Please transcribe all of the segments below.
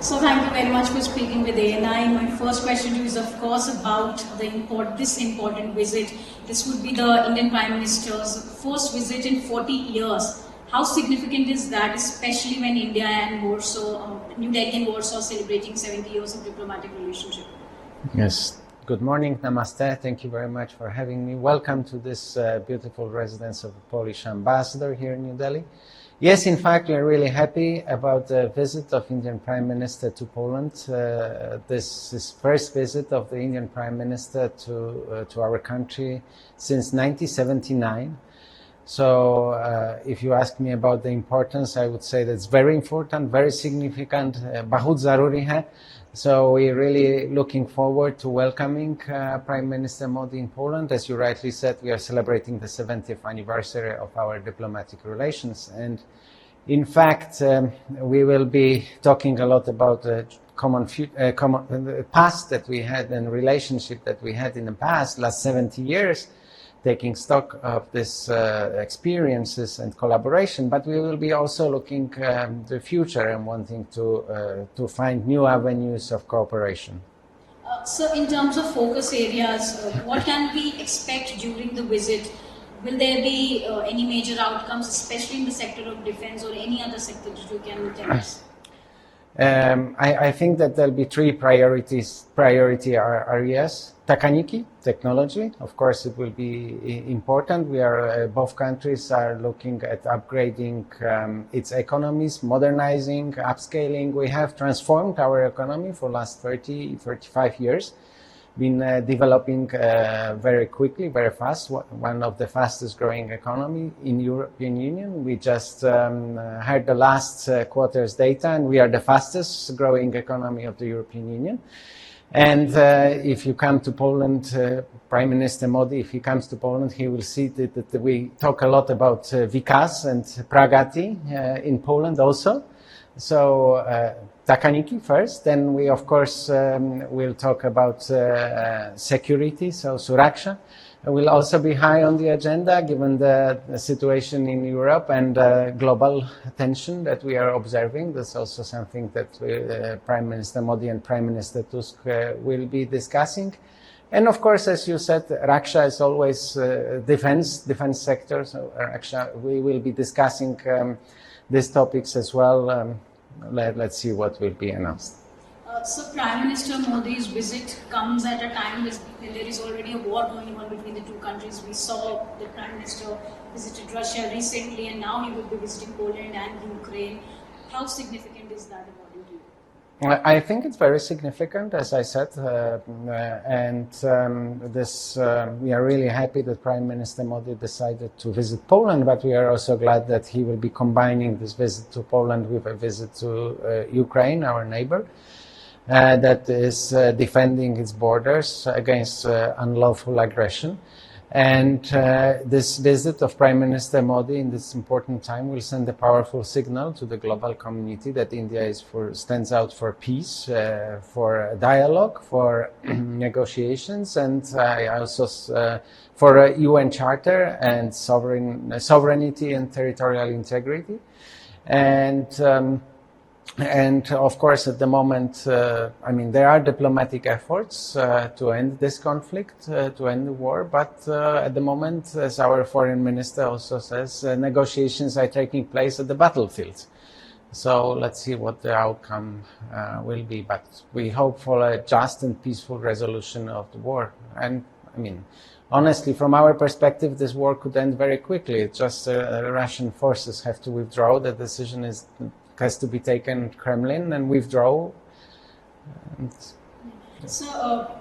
So thank you very much for speaking with ANI. My first question to you is, of course, about this important visit. This would be the Indian Prime Minister's first visit in 40 years. How significant is that, especially when India and Warsaw, New Delhi and Warsaw celebrating 70 years of diplomatic relationship? Yes. Good morning, namaste. Thank you very much for having me. Welcome to this beautiful residence of the Polish ambassador here in New Delhi. Yes, in fact, we are really happy about the visit of Indian Prime Minister to Poland. This is first visit of the Indian Prime Minister to our country since 1979. So if you ask me about the importance, I would say that's very important, very significant, bahut zaruri hai. So we're really looking forward to welcoming Prime Minister Modi in Poland. As you rightly said, we are celebrating the 70th anniversary of our diplomatic relations. And in fact, we will be talking a lot about the common past that we had and relationship that we had in the past, last 70 years, taking stock of these experiences and collaboration, but we will be also looking to the future and wanting to find new avenues of cooperation. So in terms of focus areas, what can we expect during the visit? Will there be any major outcomes, especially in the sector of defense or any other sector that you can tell us? I think that there'll be three priority areas. Takaniki, technology, of course it will be important. Both countries are looking at upgrading its economies, modernizing, upscaling. We have transformed our economy for the last 35 years, been developing very quickly, very fast, one of the fastest growing economy in European Union. We just heard the last quarter's data, and we are the fastest growing economy of the European Union. And if you come to Poland, Prime Minister Modi, if he comes to Poland, he will see that we talk a lot about Vikas and Pragati in Poland also. So Takaniki first, then we of course will talk about security, so Suraksha will also be high on the agenda given the situation in Europe and global tension that we are observing. That's also something that Prime Minister Modi and Prime Minister Tusk will be discussing. And of course, as you said, Raksha is always defense sector. So Raksha, we will be discussing these topics as well. Let's see what will be announced. So Prime Minister Modi's visit comes at a time when there is already a war going on between the two countries. We saw the Prime Minister visited Russia recently, and now he will be visiting Poland and Ukraine. How significant is that according to you? I think it's very significant, as I said, we are really happy that Prime Minister Modi decided to visit Poland, but we are also glad that he will be combining this visit to Poland with a visit to Ukraine, our neighbor. That is defending its borders against unlawful aggression. And this visit of Prime Minister Modi in this important time will send a powerful signal to the global community that India stands out for peace, for dialogue, for negotiations, and also for a UN Charter and sovereignty and territorial integrity. And of course, at the moment, there are diplomatic efforts to end this conflict, to end the war. But at the moment, as our foreign minister also says, negotiations are taking place at the battlefield. So let's see what the outcome will be. But we hope for a just and peaceful resolution of the war. And honestly, from our perspective, this war could end very quickly. It's just Russian forces have to withdraw. The decision has to be taken at Kremlin and withdraw. So,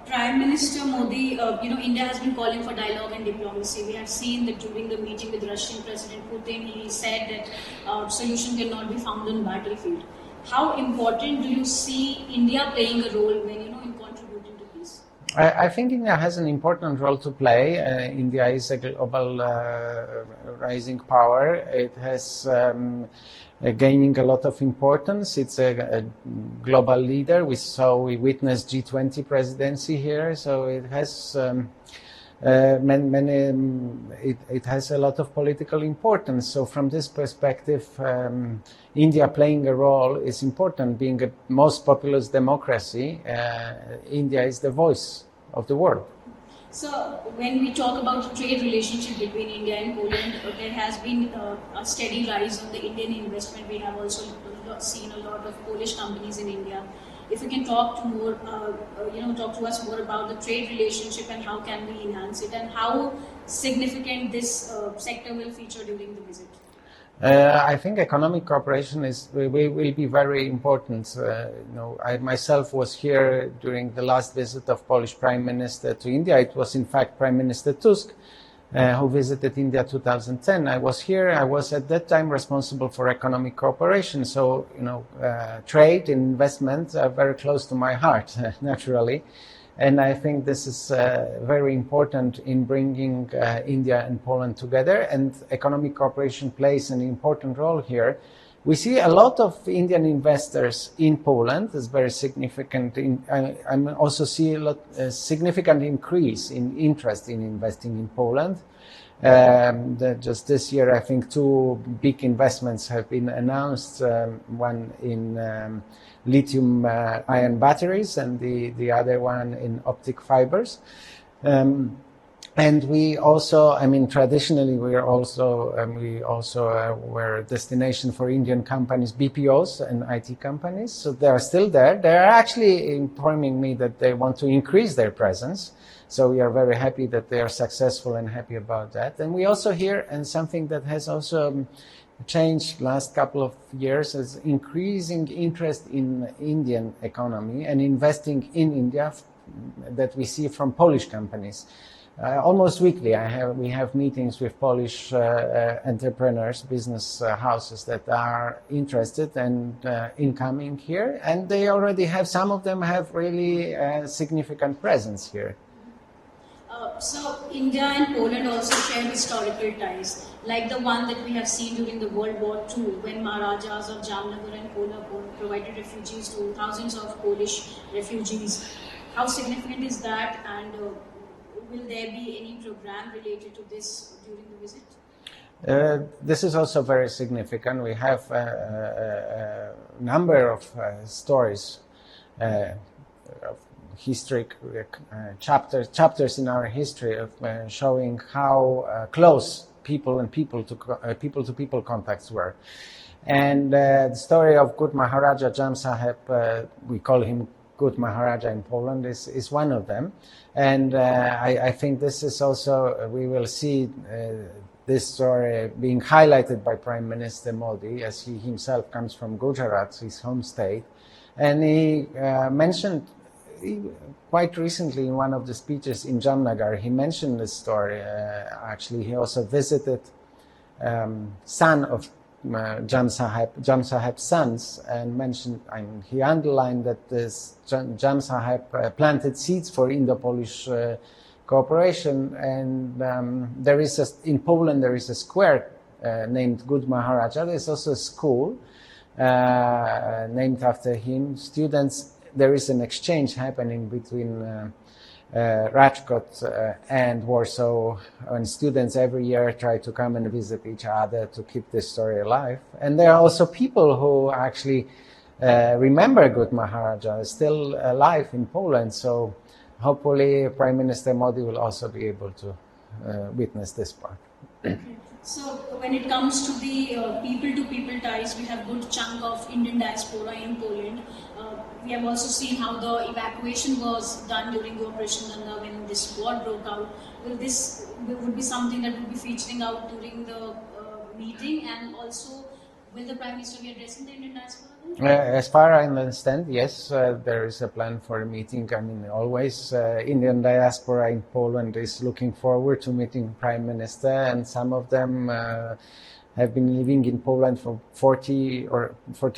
Prime Minister Modi, India has been calling for dialogue and diplomacy. We have seen that during the meeting with Russian President Putin, he said that solution cannot be found on battlefield. How important do you see India playing a role when, in contributing to peace? I think India has an important role to play. India is a global rising power. It has gaining a lot of importance. It's a global leader. We witnessed G20 presidency here, so it has It has a lot of political importance. So from this perspective, India playing a role is important. Being a most populous democracy, India is the voice of the world. So when we talk about the trade relationship between India and Poland, there has been a steady rise in the Indian investment. We have also seen a lot of Polish companies in India. If you can talk to us more about the trade relationship and how can we enhance it, and how significant this sector will feature during the visit. I think economic cooperation will be very important. I myself was here during the last visit of Polish Prime Minister to India. It was in fact Prime Minister Tusk who visited India 2010. I was here. I was at that time responsible for economic cooperation. So trade and investment are very close to my heart, naturally. And I think this is very important in bringing India and Poland together, and economic cooperation plays an important role here. We see a lot of Indian investors in Poland. It's very significant. I also see a significant increase in interest in investing in Poland. Just this year, I think 2 big investments have been announced, one in lithium-ion batteries and the other one in optic fibers. And we also, traditionally we were a destination for Indian companies, BPOs and IT companies. So they are still there. They are actually informing me that they want to increase their presence. So we are very happy that they are successful and happy about that. And we also hear, and something that has also changed last couple of years, is increasing interest in Indian economy and investing in India that we see from Polish companies. Almost weekly, we have meetings with Polish entrepreneurs, business houses that are interested and in coming here, and they already have, some of them have really significant presence here. So India and Poland also share historical ties, like the one that we have seen during the World War II, when Maharajas of Jamnagar and Kolhapur provided refugees to thousands of Polish refugees. How significant is that, and will there be any program related to this during the visit? This is also very significant. We have a number of stories, of historic chapters in our history of showing how close people to people contacts were. And the story of good Maharaja Jam Saheb, we call him good Maharaja in Poland, is one of them. And I think this is also, we will see this story being highlighted by Prime Minister Modi, as he himself comes from Gujarat, his home state. And he mentioned quite recently in one of the speeches in Jamnagar, he mentioned this story. Actually, he also visited son of Jam Saheb's sons, and mentioned, he underlined that this Jam Saheb planted seeds for Indo-Polish cooperation, and in Poland there is a square named Good Maharaja. There's also a school named after him. There is an exchange happening between Rajkot and Warsaw, and students every year try to come and visit each other to keep this story alive. And there are also people who actually remember Good Maharaja, still alive in Poland. So hopefully Prime Minister Modi will also be able to witness this part. So when it comes to the people-to-people ties, we have a good chunk of Indian diaspora in Poland. We have also seen how the evacuation was done during the Operation Ganga when this war broke out. Would be something that will be featuring out during the meeting, and also will the Prime Minister be addressing the Indian diaspora? As far as I understand, yes, there is a plan for a meeting. Always Indian diaspora in Poland is looking forward to meeting Prime Minister, and some of them have been living in Poland for 40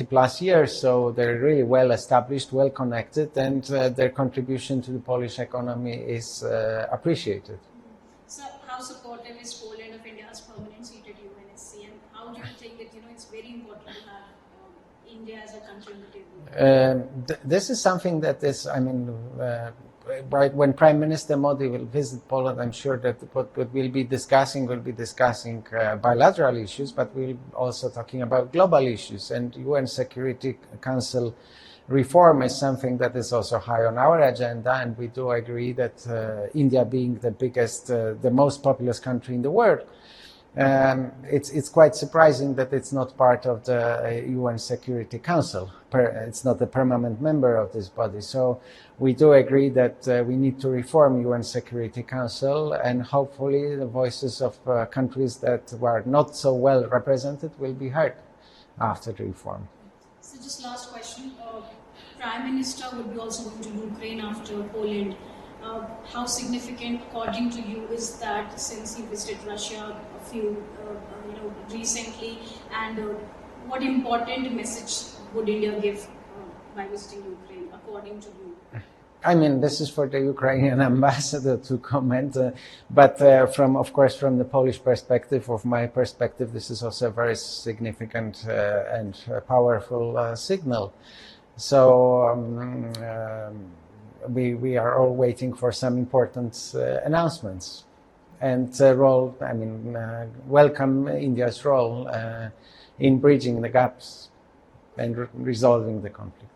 plus years, so they're really well established, well connected, and their contribution to the Polish economy is appreciated. So how supportive is Poland of India's permanent seat at UNSC, and how do you think that it's very important to have India as a country on the table? This is something that is, when Prime Minister Modi will visit Poland, I'm sure that what we'll be discussing bilateral issues, but we'll also talking about global issues. And UN Security Council reform is something that is also high on our agenda, and we do agree that India being the biggest, the most populous country in the world, it's quite surprising that it's not part of the UN Security Council. It's not a permanent member of this body. So we do agree that we need to reform UN Security Council, and hopefully the voices of countries that were not so well represented will be heard after the reform. So just last question. Prime Minister would be also going to Ukraine after Poland. How significant, according to you, is that, since he visited Russia a few, recently, and what important message would India give by visiting Ukraine, according to you? I mean, this is for the Ukrainian ambassador to comment, but of course, from the Polish perspective, of my perspective, this is also a very significant and powerful signal. So we are all waiting for some important announcements, and welcome India's role in bridging the gaps and resolving the conflict.